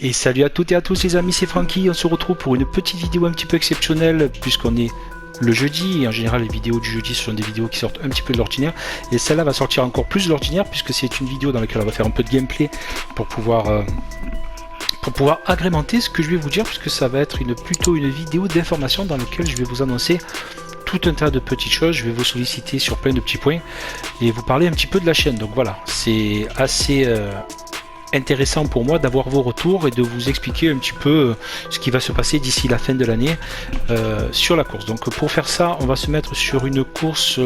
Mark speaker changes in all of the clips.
Speaker 1: Et salut à toutes et à tous les amis, c'est Francky, on se retrouve pour une petite vidéo un petit peu exceptionnelle puisqu'on est le jeudi et en général les vidéos du jeudi ce sont des vidéos qui sortent un petit peu de l'ordinaire et celle-là va sortir encore plus de l'ordinaire puisque c'est une vidéo dans laquelle on va faire un peu de gameplay pour pouvoir agrémenter ce que je vais vous dire puisque ça va être plutôt une vidéo d'information dans laquelle je vais vous annoncer tout un tas de petites choses, je vais vous solliciter sur plein de petits points et vous parler un petit peu de la chaîne. Donc voilà, c'est assez intéressant pour moi d'avoir vos retours et de vous expliquer un petit peu ce qui va se passer d'ici la fin de l'année sur la course. Donc pour faire ça, on va se mettre sur une course,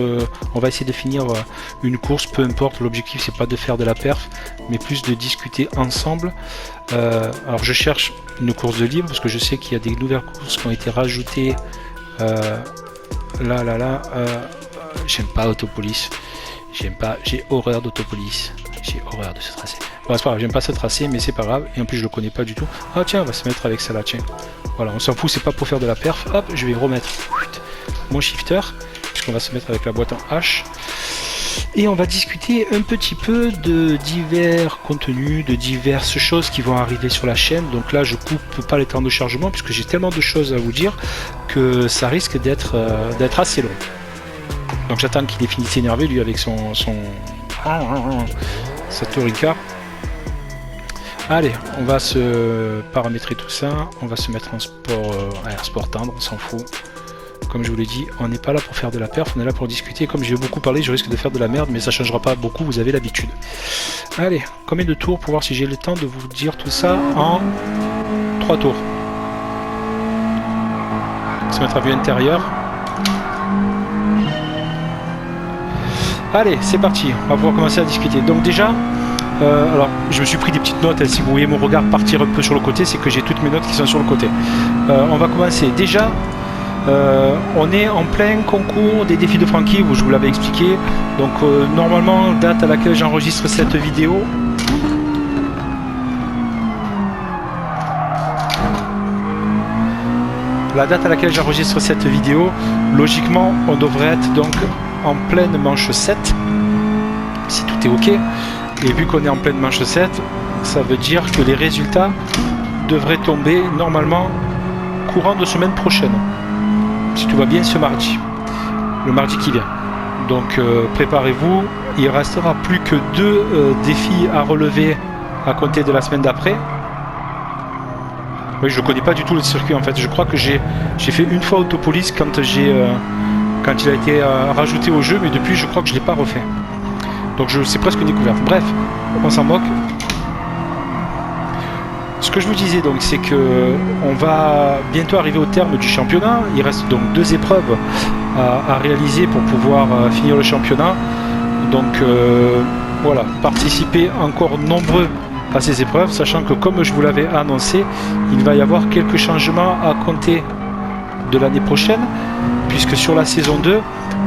Speaker 1: on va essayer de finir une course, peu importe, l'objectif c'est pas de faire de la perf, mais plus de discuter ensemble. Alors je cherche une course de libre parce que je sais qu'il y a des nouvelles courses qui ont été rajoutées. J'aime pas Autopolis, j'ai horreur d'Autopolis, j'ai horreur de ce tracé. Bon, c'est pas grave, j'aime pas ce tracé, mais c'est pas grave, et en plus je le connais pas du tout. Ah tiens, on va se mettre avec celle-là, tiens. Voilà, on s'en fout, c'est pas pour faire de la perf. Hop, je vais remettre mon shifter, puisqu'on va se mettre avec la boîte en H. Et on va discuter un petit peu de divers contenus, de diverses choses qui vont arriver sur la chaîne. Donc là, je coupe pas les temps de chargement, puisque j'ai tellement de choses à vous dire que ça risque d'être assez long. Donc j'attends qu'il ait fini de s'énerver, lui, avec sa Torica. Allez, on va se paramétrer tout ça, on va se mettre en sport tendre, on s'en fout. Comme je vous l'ai dit, on n'est pas là pour faire de la perf, on est là pour discuter. Comme j'ai beaucoup parlé, je risque de faire de la merde, mais ça changera pas beaucoup, vous avez l'habitude. Allez, combien de tours pour voir si j'ai le temps de vous dire tout ça en 3 tours. On va se mettre à vue intérieure. Allez, c'est parti, on va pouvoir commencer à discuter. Donc déjà, alors je me suis pris des petites notes, si vous voyez mon regard partir un peu sur le côté, c'est que j'ai toutes mes notes qui sont sur le côté. On va commencer. Déjà, on est en plein concours des défis de Francky, je vous l'avais expliqué. Donc normalement, date à laquelle j'enregistre cette vidéo. La date à laquelle j'enregistre cette vidéo, logiquement, on devrait être donc en pleine manche 7, si tout est ok. Et vu qu'on est en pleine manche 7, ça veut dire que les résultats devraient tomber normalement courant de semaine prochaine. Si tout va bien, ce mardi. Le mardi qui vient. Donc préparez-vous. Il restera plus que 2 défis à relever à compter de la semaine d'après. Oui, je connais pas du tout le circuit en fait. Je crois que j'ai fait une fois Autopolis quand il a été rajouté au jeu, mais depuis je crois que je l'ai pas refait. Donc c'est presque une découverte. Bref, on s'en moque. Ce que je vous disais donc, c'est que on va bientôt arriver au terme du championnat. Il reste donc 2 épreuves à réaliser pour pouvoir finir le championnat. Donc voilà, participez encore nombreux à ces épreuves, sachant que comme je vous l'avais annoncé, il va y avoir quelques changements à compter de l'année prochaine, puisque sur la saison 2,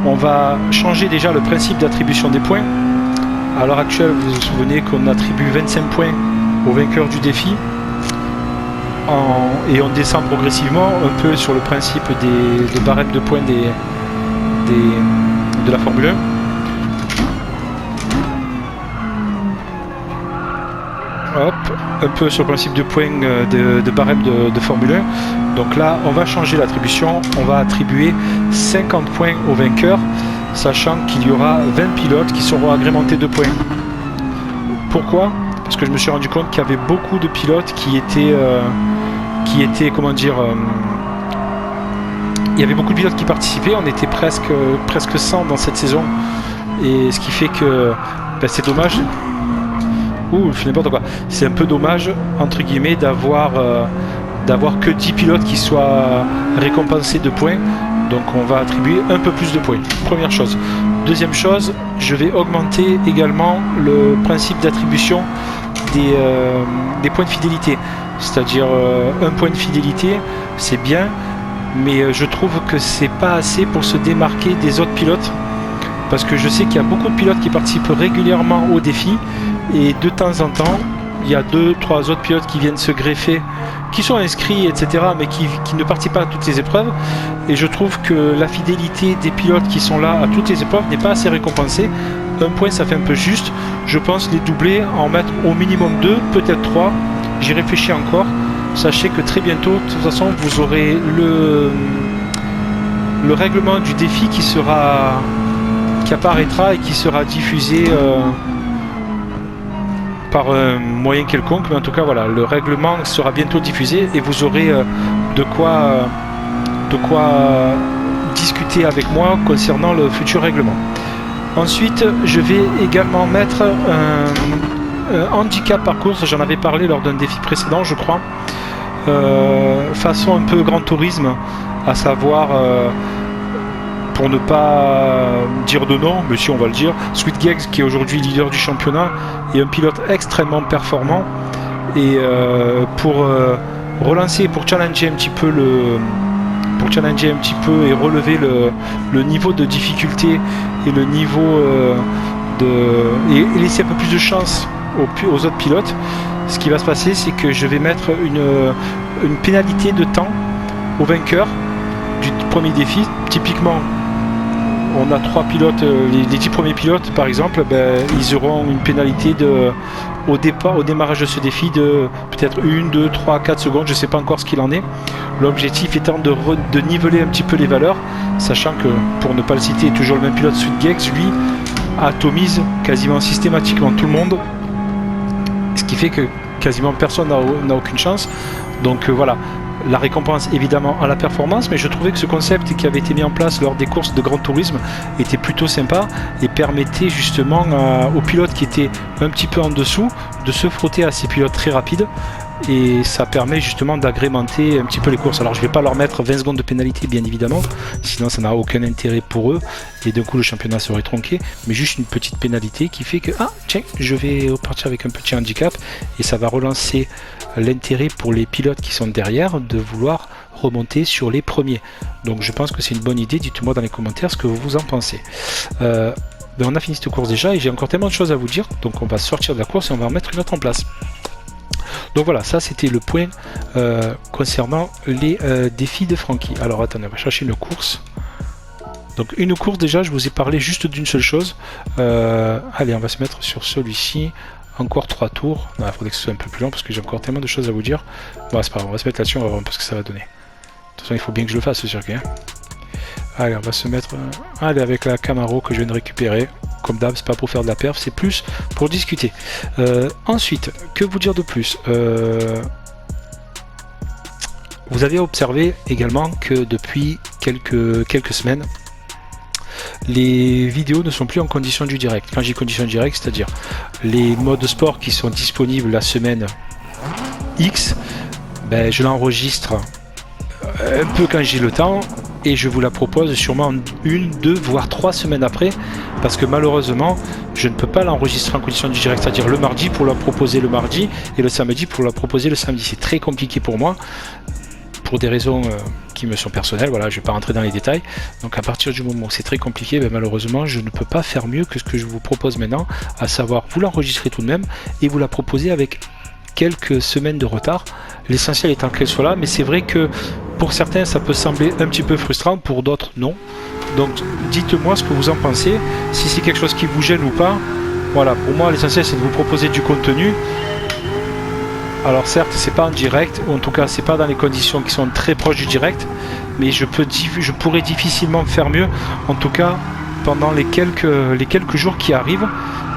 Speaker 1: on va changer déjà le principe d'attribution des points. À l'heure actuelle, vous vous souvenez qu'on attribue 25 points au vainqueur du défi et on descend progressivement un peu sur le principe des barèmes de points de la Formule 1. Hop, un peu sur le principe de points de barème de Formule 1. Donc là, on va changer l'attribution, on va attribuer 50 points au vainqueur, sachant qu'il y aura 20 pilotes qui seront agrémentés de points. Pourquoi ? Parce que je me suis rendu compte qu'il y avait beaucoup de pilotes qui étaient comment dire, il y avait beaucoup de pilotes qui participaient, on était presque 100 dans cette saison, et ce qui fait que c'est dommage. Ouh, je fais n'importe quoi. C'est un peu dommage, entre guillemets, d'avoir que 10 pilotes qui soient récompensés de points. Donc on va attribuer un peu plus de points. Première chose. Deuxième chose, je vais augmenter également le principe d'attribution des points de fidélité. C'est-à-dire un point de fidélité, c'est bien, mais je trouve que c'est pas assez pour se démarquer des autres pilotes. Parce que je sais qu'il y a beaucoup de pilotes qui participent régulièrement au défi et de temps en temps, il y a 2-3 autres pilotes qui viennent se greffer, qui sont inscrits, etc., mais qui ne participent pas à toutes les épreuves. Et je trouve que la fidélité des pilotes qui sont là à toutes les épreuves n'est pas assez récompensée. Un point, ça fait un peu juste. Je pense les doubler, en mettre au minimum 2, peut-être 3, j'y réfléchis encore. Sachez que très bientôt, de toute façon, vous aurez le règlement du défi qui apparaîtra et qui sera diffusé par un moyen quelconque. Mais en tout cas, voilà, le règlement sera bientôt diffusé et vous aurez de quoi discuter avec moi concernant le futur règlement. Ensuite, je vais également mettre un handicap par course. J'en avais parlé lors d'un défi précédent, je crois. Façon un peu Grand Tourisme, à savoir, pour ne pas dire de nom, mais si on va le dire, Sweet Gex, qui est aujourd'hui leader du championnat, est un pilote extrêmement performant. Et pour relancer, pour challenger un petit peu et relever le niveau de difficulté et le niveau et laisser un peu plus de chance aux autres pilotes, ce qui va se passer, c'est que je vais mettre une pénalité de temps au vainqueur du premier défi. Typiquement, on a 3 pilotes, les 10 premiers pilotes par exemple, ils auront une pénalité au démarrage de ce défi de peut-être 1, 2, 3, 4 secondes, je ne sais pas encore ce qu'il en est. L'objectif étant de niveler un petit peu les valeurs, sachant que, pour ne pas le citer, toujours le même pilote, Sweet Gex, lui, atomise quasiment systématiquement tout le monde, ce qui fait que quasiment personne n'a aucune chance. Donc voilà, la récompense évidemment à la performance, mais je trouvais que ce concept qui avait été mis en place lors des courses de Grand Tourisme était plutôt sympa et permettait justement aux pilotes qui étaient un petit peu en dessous de se frotter à ces pilotes très rapides, et ça permet justement d'agrémenter un petit peu les courses. Alors je vais pas leur mettre 20 secondes de pénalité bien évidemment, sinon ça n'a aucun intérêt pour eux et d'un coup le championnat serait tronqué, mais juste une petite pénalité qui fait que tiens, je vais repartir avec un petit handicap, et ça va relancer l'intérêt pour les pilotes qui sont derrière de vouloir remonter sur les premiers. Donc je pense que c'est une bonne idée. Dites-moi dans les commentaires ce que vous en pensez. On a fini cette course déjà et j'ai encore tellement de choses à vous dire, donc on va sortir de la course et on va en mettre une autre en place. Donc voilà, ça c'était le point concernant les défis de Frankie. Alors attendez, on va chercher une course. Donc une course, déjà je vous ai parlé juste d'une seule chose. Allez, on va se mettre sur celui-ci. Encore 3 tours. Il faudrait que ce soit un peu plus long parce que j'ai encore tellement de choses à vous dire. Bon, c'est pas grave, on va se mettre là-dessus, on va voir un peu ce que ça va donner. De toute façon, il faut bien que je le fasse ce circuit. Allez, on va se mettre allez, avec la Camaro que je viens de récupérer. Comme d'hab, c'est pas pour faire de la perf, c'est plus pour discuter. Ensuite, que vous dire de plus, vous avez observé également que depuis quelques semaines, les vidéos ne sont plus en condition du direct. Quand j'ai condition du direct, c'est-à-dire les modes sport qui sont disponibles la semaine X, je l'enregistre un peu quand j'ai le temps et je vous la propose sûrement 1, 2, voire 3 semaines après, parce que malheureusement je ne peux pas l'enregistrer en condition du direct, c'est-à-dire le mardi pour la proposer le mardi et le samedi pour la proposer le samedi. C'est très compliqué pour moi, pour des raisons qui me sont personnelles, voilà, je ne vais pas rentrer dans les détails. Donc à partir du moment où c'est très compliqué, malheureusement je ne peux pas faire mieux que ce que je vous propose maintenant, à savoir vous l'enregistrer tout de même et vous la proposer avec quelques semaines de retard, l'essentiel étant qu'elle soit là. Mais c'est vrai que pour certains ça peut sembler un petit peu frustrant, pour d'autres non. Donc dites-moi ce que vous en pensez, si c'est quelque chose qui vous gêne ou pas. Voilà, pour moi l'essentiel c'est de vous proposer du contenu. Alors certes c'est pas en direct, ou en tout cas c'est pas dans les conditions qui sont très proches du direct, mais je pourrais difficilement faire mieux, en tout cas pendant les quelques jours qui arrivent.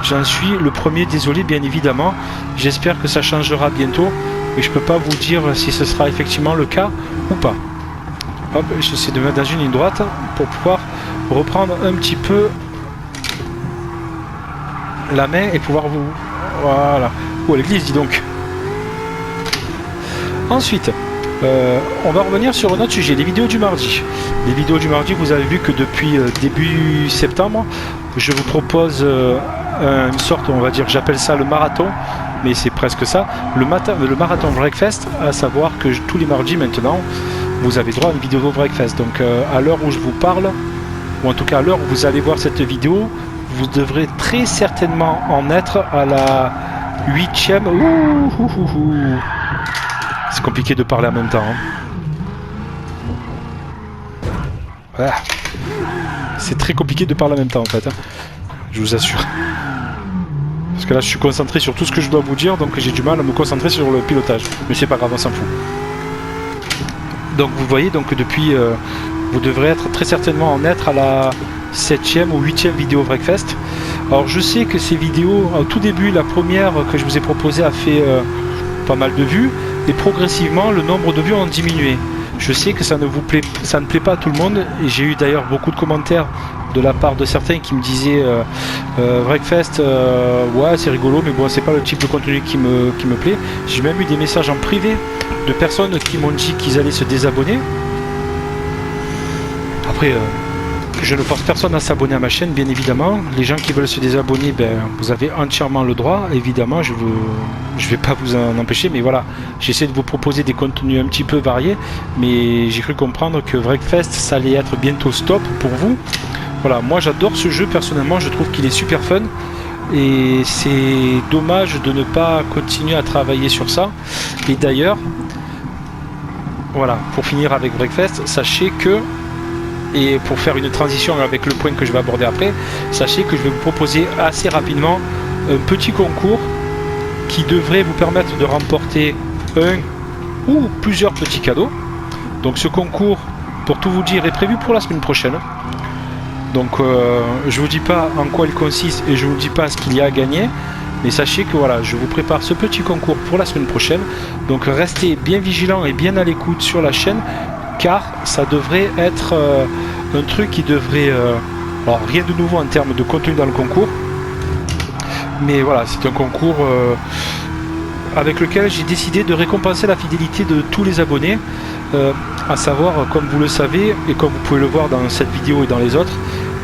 Speaker 1: J'en suis le premier désolé bien évidemment, j'espère que ça changera bientôt, mais je peux pas vous dire si ce sera effectivement le cas ou pas. Hop, j'essaie de mettre dans une ligne droite pour pouvoir reprendre un petit peu la main et pouvoir vous... Voilà. Oh l'église, dis donc. Ensuite, on va revenir sur un autre sujet, les vidéos du mardi. Les vidéos du mardi, vous avez vu que depuis début septembre, je vous propose une sorte, on va dire, j'appelle ça le marathon, mais c'est presque ça, le marathon breakfast, à savoir que tous les mardis maintenant, vous avez droit à une vidéo breakfast. Donc à l'heure où je vous parle, ou en tout cas à l'heure où vous allez voir cette vidéo, vous devrez très certainement en être à la 8e. C'est compliqué de parler en même temps. Voilà. C'est très compliqué de parler en même temps en fait. Je vous assure. Parce que là je suis concentré sur tout ce que je dois vous dire, donc j'ai du mal à me concentrer sur le pilotage. Mais c'est pas grave, on s'en fout. Donc vous voyez, donc depuis, vous devrez être très certainement en être à la 7e ou 8e vidéo Wreckfest. Alors je sais que ces vidéos, au tout début, la première que je vous ai proposée a fait pas mal de vues, et progressivement le nombre de vues ont diminué. Je sais que ça ne plaît pas à tout le monde, et j'ai eu d'ailleurs beaucoup de commentaires de la part de certains qui me disaient Wreckfest, ouais c'est rigolo, mais bon c'est pas le type de contenu qui me plaît. J'ai même eu des messages en privé de personnes qui m'ont dit qu'ils allaient se désabonner. Après, je ne force personne à s'abonner à ma chaîne, bien évidemment. Les gens qui veulent se désabonner, ben, vous avez entièrement le droit. Évidemment, je vais pas vous en empêcher, mais voilà, j'essaie de vous proposer des contenus un petit peu variés. Mais j'ai cru comprendre que Wreckfest, ça allait être bientôt stop pour vous. Voilà, moi j'adore ce jeu personnellement, je trouve qu'il est super fun. Et c'est dommage de ne pas continuer à travailler sur ça. Et d'ailleurs, voilà, pour finir avec Wreckfest, sachez que, et pour faire une transition avec le point que je vais aborder après, sachez que je vais vous proposer assez rapidement un petit concours qui devrait vous permettre de remporter un ou plusieurs petits cadeaux. Donc ce concours, pour tout vous dire, est prévu pour la semaine prochaine. Donc je vous dis pas en quoi il consiste et je vous dis pas ce qu'il y a à gagner, mais sachez que voilà, je vous prépare ce petit concours pour la semaine prochaine. Donc restez bien vigilants et bien à l'écoute sur la chaîne, car ça devrait être un truc qui devrait... alors rien de nouveau en termes de contenu dans le concours, mais voilà, c'est un concours avec lequel j'ai décidé de récompenser la fidélité de tous les abonnés, à savoir, comme vous le savez, et comme vous pouvez le voir dans cette vidéo et dans les autres,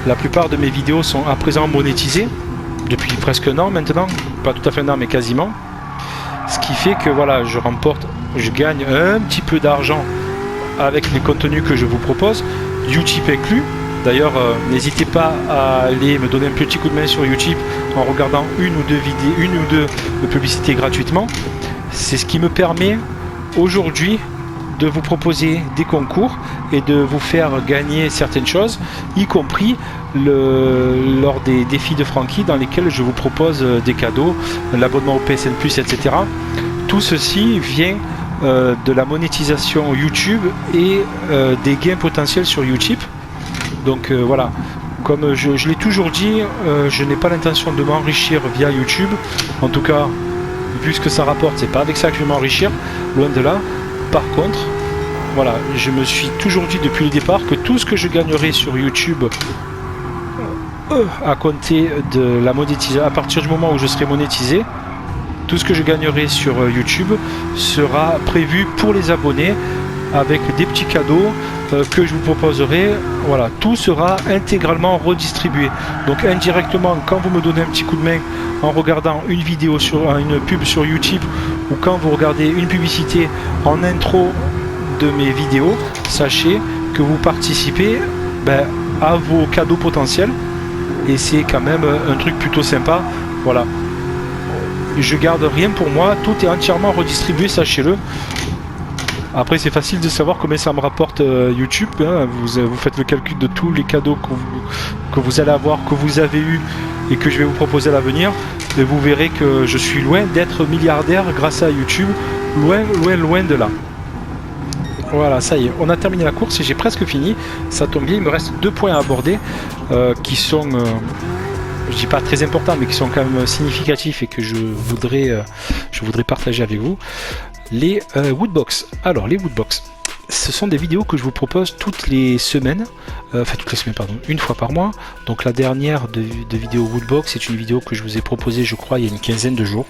Speaker 1: la plupart de mes vidéos sont à présent monétisées, depuis presque un an maintenant, pas tout à fait un an mais quasiment, ce qui fait que voilà, je gagne un petit peu d'argent avec les contenus que je vous propose, YouTube inclus. D'ailleurs, n'hésitez pas à aller me donner un petit coup de main sur YouTube en regardant une ou deux publicités gratuitement. C'est ce qui me permet aujourd'hui de vous proposer des concours et de vous faire gagner certaines choses, y compris lors des défis de Francky dans lesquels je vous propose des cadeaux, l'abonnement au PSN+, etc. Tout ceci vient de la monétisation YouTube et des gains potentiels sur YouTube. Donc voilà, comme je l'ai toujours dit, je n'ai pas l'intention de m'enrichir via YouTube. En tout cas, vu ce que ça rapporte, c'est pas avec ça que je vais m'enrichir, loin de là. Par contre, voilà, je me suis toujours dit depuis le départ que tout ce que je gagnerai sur YouTube à compter de la monétisation, à partir du moment où je serai monétisé, tout ce que je gagnerai sur YouTube sera prévu pour les abonnés avec des petits cadeaux que je vous proposerai. Voilà, tout sera intégralement redistribué. Donc indirectement, quand vous me donnez un petit coup de main en regardant une vidéo une pub sur YouTube, ou quand vous regardez une publicité en intro de mes vidéos, sachez que vous participez à vos cadeaux potentiels, et c'est quand même un truc plutôt sympa. Voilà, je garde rien pour moi, tout est entièrement redistribué, sachez-le. Après c'est facile de savoir combien ça me rapporte YouTube, hein. Vous faites le calcul de tous les cadeaux que vous allez avoir, que vous avez eu et que je vais vous proposer à l'avenir, et vous verrez que je suis loin d'être milliardaire grâce à YouTube, loin de là. Voilà, ça y est, on a terminé la course et j'ai presque fini. Ça tombe bien, il me reste 2 points à aborder qui sont, je dis pas très importants, mais qui sont quand même significatifs et que je voudrais partager avec vous. Les Woodbox. Alors, les Woodbox, ce sont des vidéos que je vous propose toutes les semaines, pardon, une fois par mois. Donc la dernière de vidéo Woodbox, c'est une vidéo que je vous ai proposée, je crois, il y a une quinzaine de jours.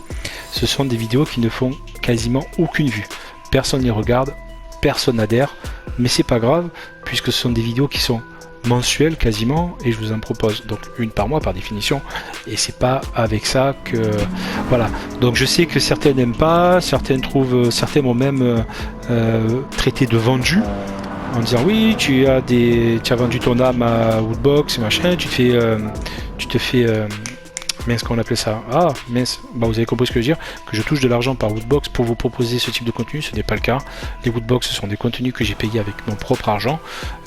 Speaker 1: Ce sont des vidéos qui ne font quasiment aucune vue. Personne ne les regarde, personne n'adhère, mais c'est pas grave, puisque ce sont des vidéos qui sont mensuelles quasiment, et je vous en propose donc une par mois par définition, et c'est pas avec ça que voilà. Donc je sais que certains n'aiment pas, certains m'ont même traité de vendu en disant oui, tu as vendu ton âme à Woodbox machin, tu te fais mince, qu'on appelait ça, ah mince, vous avez compris ce que je veux dire, que je touche de l'argent par Woodbox pour vous proposer ce type de contenu. Ce n'est pas le cas. Les Woodbox, ce sont des contenus que j'ai payés avec mon propre argent,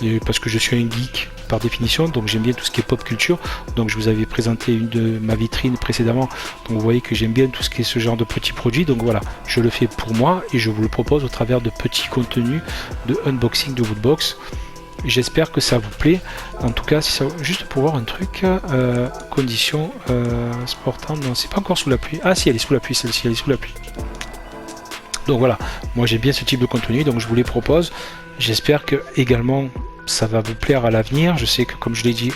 Speaker 1: et parce que je suis un geek par définition, donc j'aime bien tout ce qui est pop culture. Donc je vous avais présenté une de ma vitrine précédemment, donc vous voyez que j'aime bien tout ce qui est ce genre de petits produits. Donc voilà, je le fais pour moi et je vous le propose au travers de petits contenus de unboxing de Woodbox. J'espère que ça vous plaît. En tout cas, si ça, juste pour voir un truc, conditions sportantes, non, c'est pas encore sous la pluie. Ah si, elle est sous la pluie, celle-ci, elle est sous la pluie. Donc voilà, moi j'aime bien ce type de contenu, donc je vous les propose. J'espère que également ça va vous plaire à l'avenir. Je sais que comme je l'ai dit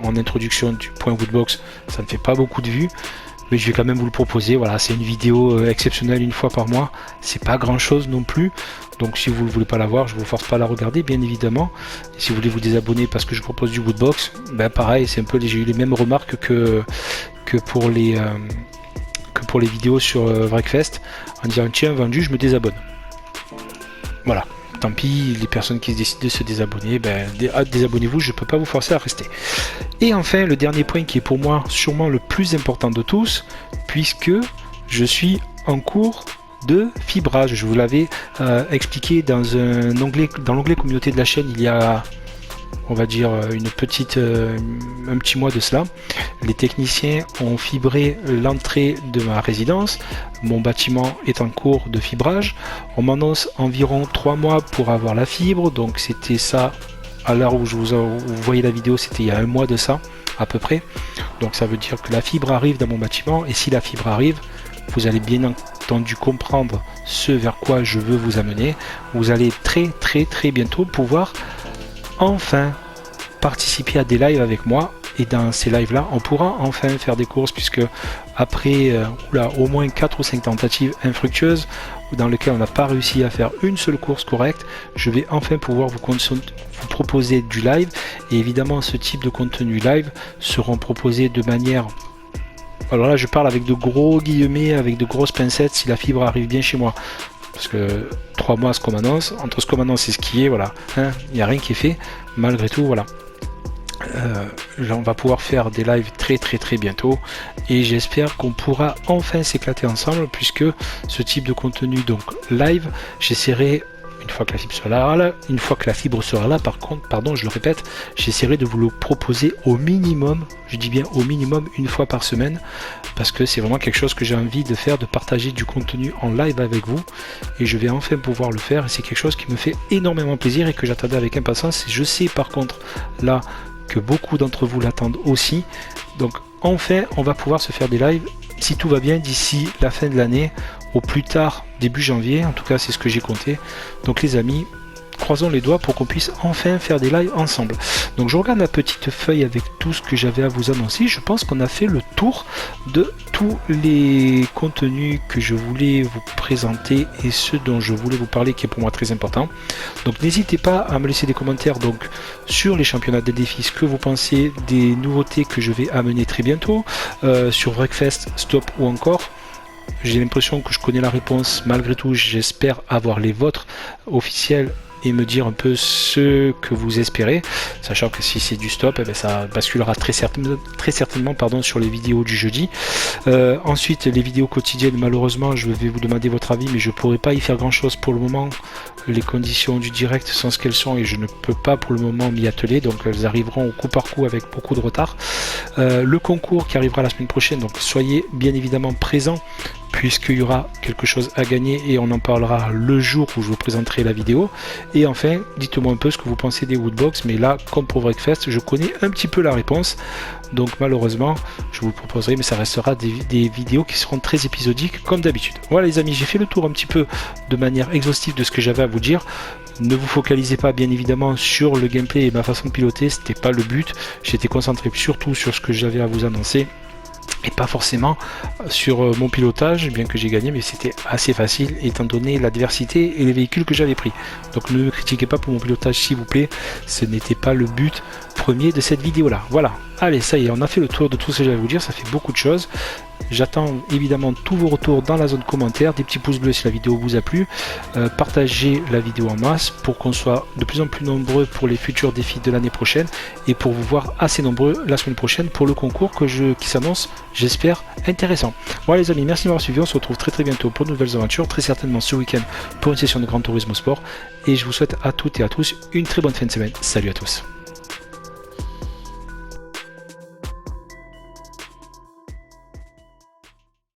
Speaker 1: en introduction du point Woodbox, ça ne fait pas beaucoup de vues, mais je vais quand même vous le proposer. Voilà, c'est une vidéo exceptionnelle une fois par mois, c'est pas grand chose non plus. Donc si vous ne voulez pas la voir, je ne vous force pas à la regarder bien évidemment. Et si vous voulez vous désabonner parce que je propose du Woodbox, ben pareil, c'est un peu, j'ai eu les mêmes remarques que pour les vidéos sur Wreckfest, en disant tiens vendu, je me désabonne. Voilà, tant pis, les personnes qui décident de se désabonner, ben désabonnez-vous, je ne peux pas vous forcer à rester. Et enfin, le dernier point qui est pour moi sûrement le plus important de tous, puisque je suis en cours de fibrage. Je vous l'avais expliqué dans un onglet, dans l'onglet communauté de la chaîne, il y a, on va dire, un petit mois de cela. Les techniciens ont fibré l'entrée de ma résidence. Mon bâtiment est en cours de fibrage. On m'annonce environ 3 mois pour avoir la fibre. Donc c'était ça, à l'heure où vous voyez la vidéo, c'était il y a 1 mois de ça, à peu près. Donc ça veut dire que la fibre arrive dans mon bâtiment. Et si la fibre arrive, vous allez bien entendu comprendre ce vers quoi je veux vous amener. Vous allez très bientôt pouvoir enfin participer à des lives avec moi, et dans ces lives là on pourra enfin faire des courses, puisque après au moins 4 ou 5 tentatives infructueuses dans lesquelles on n'a pas réussi à faire une seule course correcte, je vais enfin pouvoir vous proposer du live. Et évidemment ce type de contenu live seront proposés de manière, alors là je parle avec de gros guillemets, avec de grosses pincettes, si la fibre arrive bien chez moi. Parce que 3 mois ce qu'on m'annonce, entre ce qu'on m'annonce et ce qui est, voilà, il n'y a rien qui est fait, malgré tout, voilà. Là on va pouvoir faire des lives très bientôt, et j'espère qu'on pourra enfin s'éclater ensemble, puisque ce type de contenu, donc live, j'essaierai, une fois que la fibre sera là, par contre, pardon, je le répète, j'essaierai de vous le proposer au minimum, je dis bien au minimum, 1 fois par semaine, parce que c'est vraiment quelque chose que j'ai envie de faire, de partager du contenu en live avec vous, et je vais enfin pouvoir le faire, et c'est quelque chose qui me fait énormément plaisir et que j'attendais avec impatience. Et je sais par contre là que beaucoup d'entre vous l'attendent aussi, donc enfin on va pouvoir se faire des lives, si tout va bien, d'ici la fin de l'année, au plus tard début janvier, en tout cas c'est ce que j'ai compté. Donc les amis, croisons les doigts pour qu'on puisse enfin faire des lives ensemble. Donc je regarde ma petite feuille avec tout ce que j'avais à vous annoncer. Je pense qu'on a fait le tour de tous les contenus que je voulais vous présenter et ceux dont je voulais vous parler, qui est pour moi très important. Donc n'hésitez pas à me laisser des commentaires donc sur les championnats des défis, ce que vous pensez des nouveautés que je vais amener très bientôt, sur Wreckfest, Stop ou encore. J'ai l'impression que je connais la réponse, malgré tout j'espère avoir les vôtres officiels et me dire un peu ce que vous espérez, sachant que si c'est du stop, eh bien, ça basculera très certainement sur les vidéos du jeudi. Ensuite les vidéos quotidiennes, malheureusement je vais vous demander votre avis, mais je pourrais pas y faire grand chose pour le moment. Les conditions du direct sont ce qu'elles sont et je ne peux pas pour le moment m'y atteler, donc elles arriveront au coup par coup avec beaucoup de retard. Le concours qui arrivera la semaine prochaine, donc soyez bien évidemment présents, puisqu'il y aura quelque chose à gagner et on en parlera le jour où je vous présenterai la vidéo. Et enfin, dites-moi un peu ce que vous pensez des Woodbox, mais là, comme pour Wreckfest, je connais un petit peu la réponse, donc malheureusement, je vous le proposerai, mais ça restera des vidéos qui seront très épisodiques comme d'habitude. Voilà les amis, j'ai fait le tour un petit peu de manière exhaustive de ce que j'avais à vous dire. Ne vous focalisez pas bien évidemment sur le gameplay et ma façon de piloter, c'était pas le but. J'étais concentré surtout sur ce que j'avais à vous annoncer, et pas forcément sur mon pilotage, bien que j'ai gagné, mais c'était assez facile étant donné l'adversité et les véhicules que j'avais pris. Donc ne me critiquez pas pour mon pilotage s'il vous plaît, ce n'était pas le but premier de cette vidéo là. Voilà, allez ça y est, on a fait le tour de tout ce que j'avais à vous dire, ça fait beaucoup de choses. J'attends évidemment tous vos retours dans la zone commentaire, des petits pouces bleus si la vidéo vous a plu, partagez la vidéo en masse pour qu'on soit de plus en plus nombreux pour les futurs défis de l'année prochaine, et pour vous voir assez nombreux la semaine prochaine pour le concours qui s'annonce, j'espère, intéressant. Voilà les amis, merci de m'avoir suivi, on se retrouve très bientôt pour de nouvelles aventures, très certainement ce week-end pour une session de Gran Turismo Sport, et je vous souhaite à toutes et à tous une très bonne fin de semaine. Salut à tous.